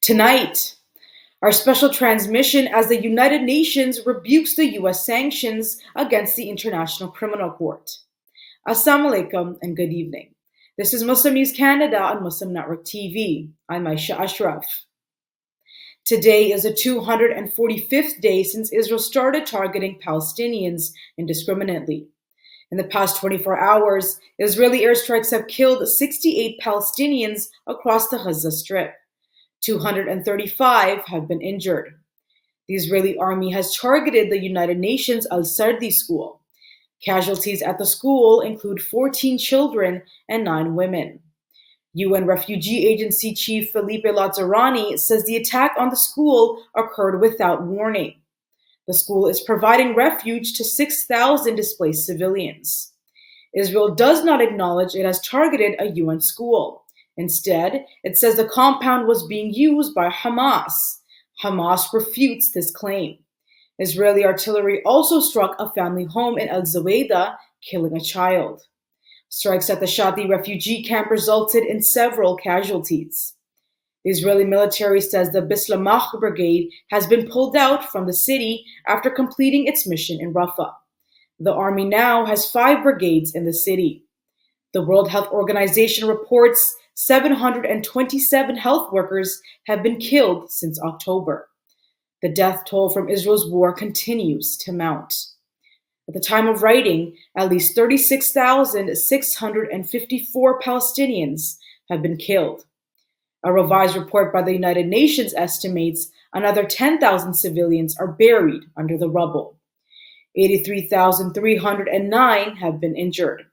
Tonight, our special transmission as the United Nations rebukes the U.S. sanctions against the International Criminal Court. Assalamu alaikum and good evening. This is Muslim News Canada on Muslim Network TV. I'm Aisha Ashraf. Today is the 245th day since Israel started targeting Palestinians indiscriminately. In the past 24 hours, Israeli airstrikes have killed 68 Palestinians across the Gaza Strip. 235 have been injured. The Israeli army has targeted the United Nations Al-Sardi school. Casualties at the school include 14 children and 9 women. UN Refugee Agency Chief Felipe Lazzarani says the attack on the school occurred without warning. The school is providing refuge to 6,000 displaced civilians. Israel does not acknowledge it has targeted a UN school. Instead, it says the compound was being used by Hamas. Hamas refutes this claim. Israeli artillery also struck a family home in Al-Zaweda, killing a child. Strikes at the Shati refugee camp resulted in several casualties. The Israeli military says the Bislamach brigade has been pulled out from the city after completing its mission in Rafah. The army now has 5 brigades in the city. The World Health Organization reports 727 health workers have been killed since October. The death toll from Israel's war continues to mount. At the time of writing, at least 36,654 Palestinians have been killed. A revised report by the United Nations estimates another 10,000 civilians are buried under the rubble. 83,309 have been injured.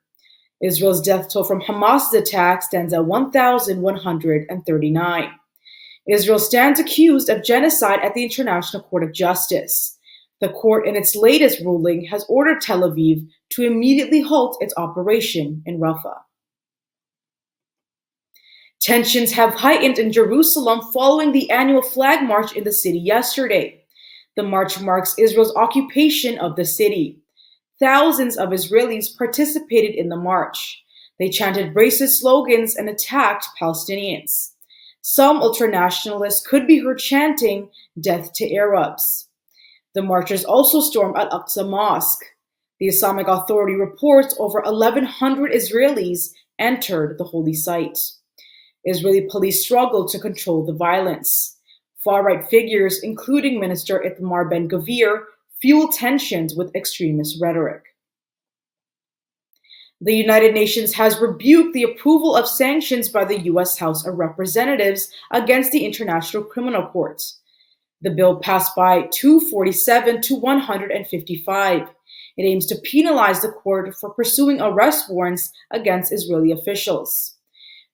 Israel's death toll from Hamas's attack stands at 1,139. Israel stands accused of genocide at the International Court of Justice. The court, in its latest ruling, has ordered Tel Aviv to immediately halt its operation in Rafah. Tensions have heightened in Jerusalem following the annual flag march in the city yesterday. The march marks Israel's occupation of the city. Thousands of Israelis participated in the march. They chanted racist slogans and attacked Palestinians. Some ultranationalists could be heard chanting, "Death to Arabs." The marchers also stormed Al-Aqsa Mosque. The Islamic Authority reports over 1,100 Israelis entered the holy site. Israeli police struggled to control the violence. Far-right figures, including Minister Itamar Ben-Gvir, fueled tensions with extremist rhetoric. The United Nations has rebuked the approval of sanctions by the U.S. House of Representatives against the International Criminal Court. The bill passed by 247 to 155. It aims to penalize the court for pursuing arrest warrants against Israeli officials.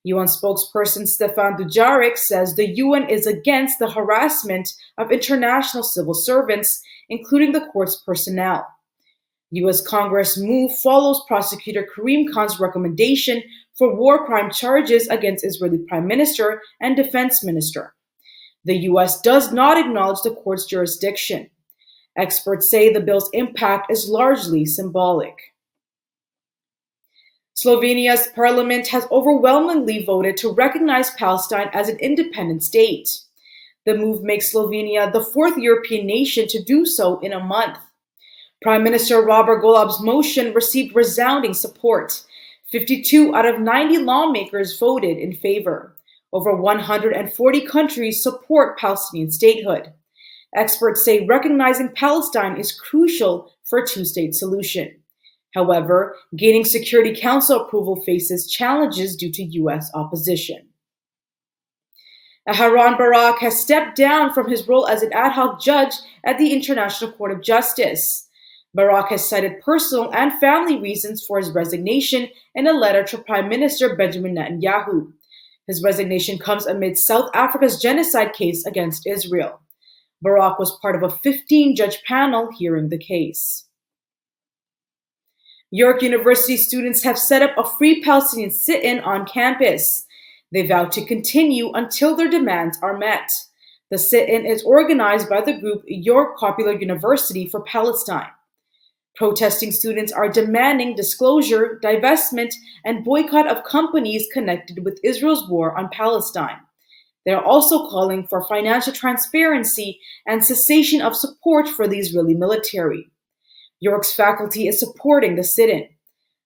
UN spokesperson Stefan Dujarric says the UN is against the harassment of international civil servants, including the court's personnel. U.S. Congress move follows prosecutor Karim Khan's recommendation for war crime charges against Israeli Prime Minister and Defense Minister. The U.S. does not acknowledge the court's jurisdiction. Experts say the bill's impact is largely symbolic. Slovenia's parliament has overwhelmingly voted to recognize Palestine as an independent state. The move makes Slovenia the 4th European nation to do so in a month. Prime Minister Robert Golob's motion received resounding support. 52 out of 90 lawmakers voted in favor. Over 140 countries support Palestinian statehood. Experts say recognizing Palestine is crucial for a two-state solution. However, gaining Security Council approval faces challenges due to U.S. opposition. Aharon Barak has stepped down from his role as an ad hoc judge at the International Court of Justice. Barak has cited personal and family reasons for his resignation in a letter to Prime Minister Benjamin Netanyahu. His resignation comes amid South Africa's genocide case against Israel. Barak was part of a 15-judge panel hearing the case. York University students have set up a free Palestinian sit-in on campus. They vow to continue until their demands are met. The sit-in is organized by the group York Popular University for Palestine. Protesting students are demanding disclosure, divestment, and boycott of companies connected with Israel's war on Palestine. They are also calling for financial transparency and cessation of support for the Israeli military. York's faculty is supporting the sit-in.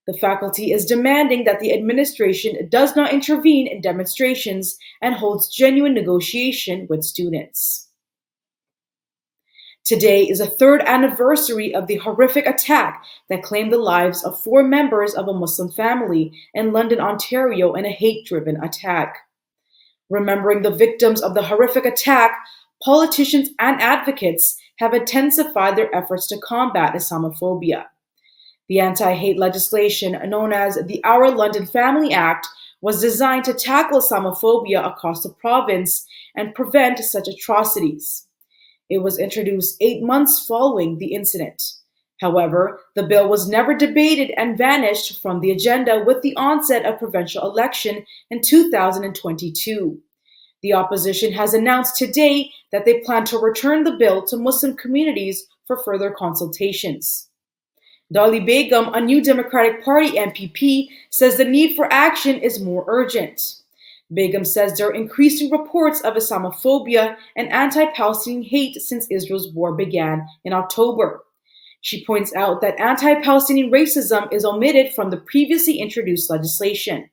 The faculty is demanding that the administration does not intervene in demonstrations and holds genuine negotiation with students. Today is the third anniversary of the horrific attack that claimed the lives of 4 members of a Muslim family in London, Ontario, in a hate-driven attack. Remembering the victims of the horrific attack, politicians and advocates have intensified their efforts to combat Islamophobia. The anti-hate legislation known as the Our London Family Act was designed to tackle Islamophobia across the province and prevent such atrocities. It was introduced 8 months following the incident. However, the bill was never debated and vanished from the agenda with the onset of provincial election in 2022. The opposition has announced today that they plan to return the bill to Muslim communities for further consultations. Dolly Begum, a New Democratic Party MPP, says the need for action is more urgent. Begum says there are increasing reports of Islamophobia and anti-Palestinian hate since Israel's war began in October. She points out that anti-Palestinian racism is omitted from the previously introduced legislation.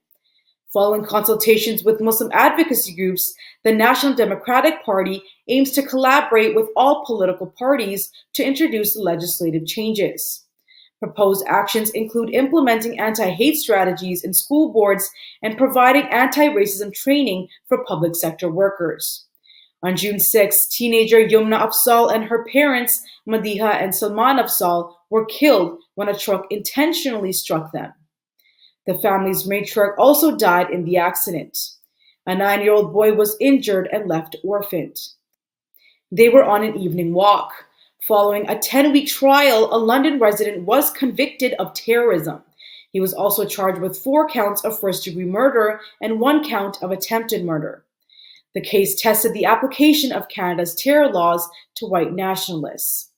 Following consultations with Muslim advocacy groups, the National Democratic Party aims to collaborate with all political parties to introduce legislative changes. Proposed actions include implementing anti-hate strategies in school boards and providing anti-racism training for public sector workers. On June 6, teenager Yumna Afzaal and her parents, Madiha and Salman Afzaal, were killed when a truck intentionally struck them. The family's matriarch also died in the accident. A 9-year-old boy was injured and left orphaned. They were on an evening walk. Following a 10-week trial, a London resident was convicted of terrorism. He was also charged with 4 counts of first-degree murder and 1 count of attempted murder. The case tested the application of Canada's terror laws to white nationalists.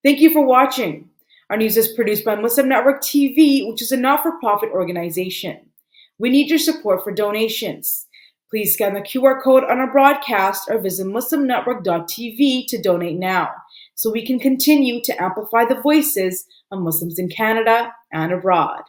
Thank you for watching. Our news is produced by Muslim Network TV, which is a not-for-profit organization. We need your support for donations. Please scan the QR code on our broadcast or visit muslimnetwork.tv to donate now, so we can continue to amplify the voices of Muslims in Canada and abroad.